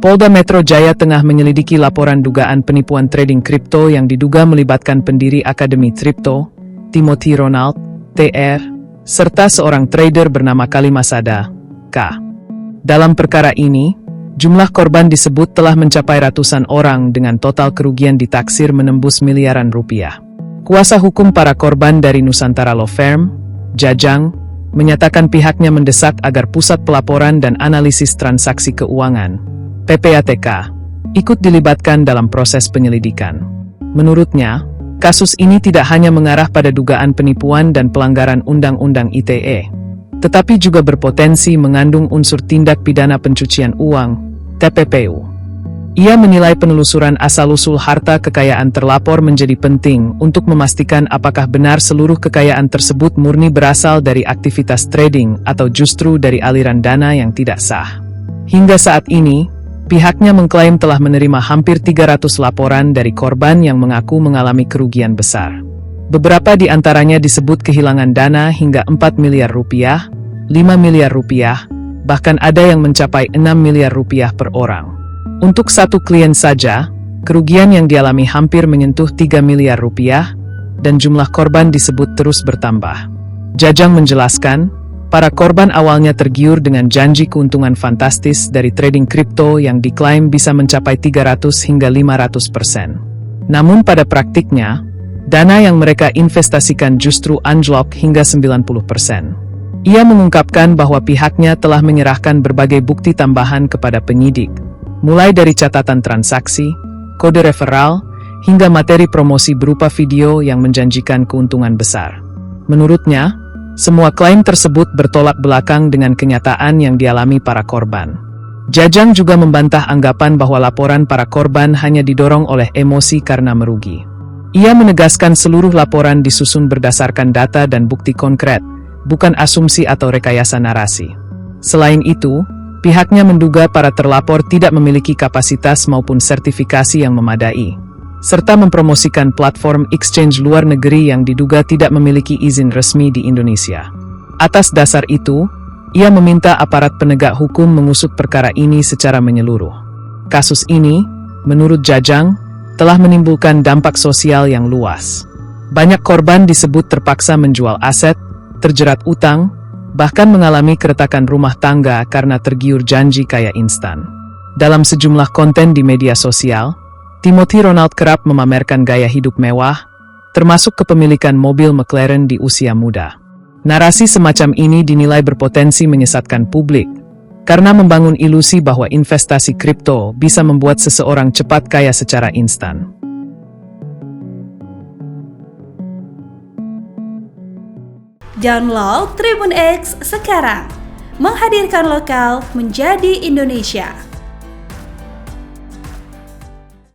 Polda Metro Jaya tengah menyelidiki laporan dugaan penipuan trading kripto yang diduga melibatkan pendiri Akademi Tripto, Timothy Ronald, TR, serta seorang trader bernama Kalimasada, K. Dalam perkara ini, jumlah korban disebut telah mencapai ratusan orang dengan total kerugian ditaksir menembus miliaran rupiah. Kuasa hukum para korban dari Nusantara Law Firm, Jajang, menyatakan pihaknya mendesak agar Pusat Pelaporan dan Analisis Transaksi Keuangan, PPATK, ikut dilibatkan dalam proses penyelidikan. Menurutnya, kasus ini tidak hanya mengarah pada dugaan penipuan dan pelanggaran Undang-Undang ITE, tetapi juga berpotensi mengandung unsur tindak pidana pencucian uang, TPPU. Ia menilai penelusuran asal-usul harta kekayaan terlapor menjadi penting untuk memastikan apakah benar seluruh kekayaan tersebut murni berasal dari aktivitas trading atau justru dari aliran dana yang tidak sah. Hingga saat ini, pihaknya mengklaim telah menerima hampir 300 laporan dari korban yang mengaku mengalami kerugian besar. Beberapa di antaranya disebut kehilangan dana hingga 4 miliar rupiah, 5 miliar rupiah, bahkan ada yang mencapai 6 miliar rupiah per orang. Untuk satu klien saja, kerugian yang dialami hampir menyentuh 3 miliar rupiah, dan jumlah korban disebut terus bertambah. Jajang menjelaskan, para korban awalnya tergiur dengan janji keuntungan fantastis dari trading kripto yang diklaim bisa mencapai 300 hingga 500%. Namun pada praktiknya, dana yang mereka investasikan justru anjlok hingga 90%. Ia mengungkapkan bahwa pihaknya telah menyerahkan berbagai bukti tambahan kepada penyidik, mulai dari catatan transaksi, kode referral, hingga materi promosi berupa video yang menjanjikan keuntungan besar. Menurutnya, semua klaim tersebut bertolak belakang dengan kenyataan yang dialami para korban. Jajang juga membantah anggapan bahwa laporan para korban hanya didorong oleh emosi karena merugi. Ia menegaskan seluruh laporan disusun berdasarkan data dan bukti konkret, bukan asumsi atau rekayasa narasi. Selain itu, pihaknya menduga para terlapor tidak memiliki kapasitas maupun sertifikasi yang memadai, serta mempromosikan platform exchange luar negeri yang diduga tidak memiliki izin resmi di Indonesia. Atas dasar itu, ia meminta aparat penegak hukum mengusut perkara ini secara menyeluruh. Kasus ini, menurut Jajang, telah menimbulkan dampak sosial yang luas. Banyak korban disebut terpaksa menjual aset, terjerat utang, bahkan mengalami keretakan rumah tangga karena tergiur janji kaya instan. Dalam sejumlah konten di media sosial, Timothy Ronald kerap memamerkan gaya hidup mewah, termasuk kepemilikan mobil McLaren di usia muda. Narasi semacam ini dinilai berpotensi menyesatkan publik, karena membangun ilusi bahwa investasi kripto bisa membuat seseorang cepat kaya secara instan. Download Tribun X sekarang, menghadirkan lokal menjadi Indonesia.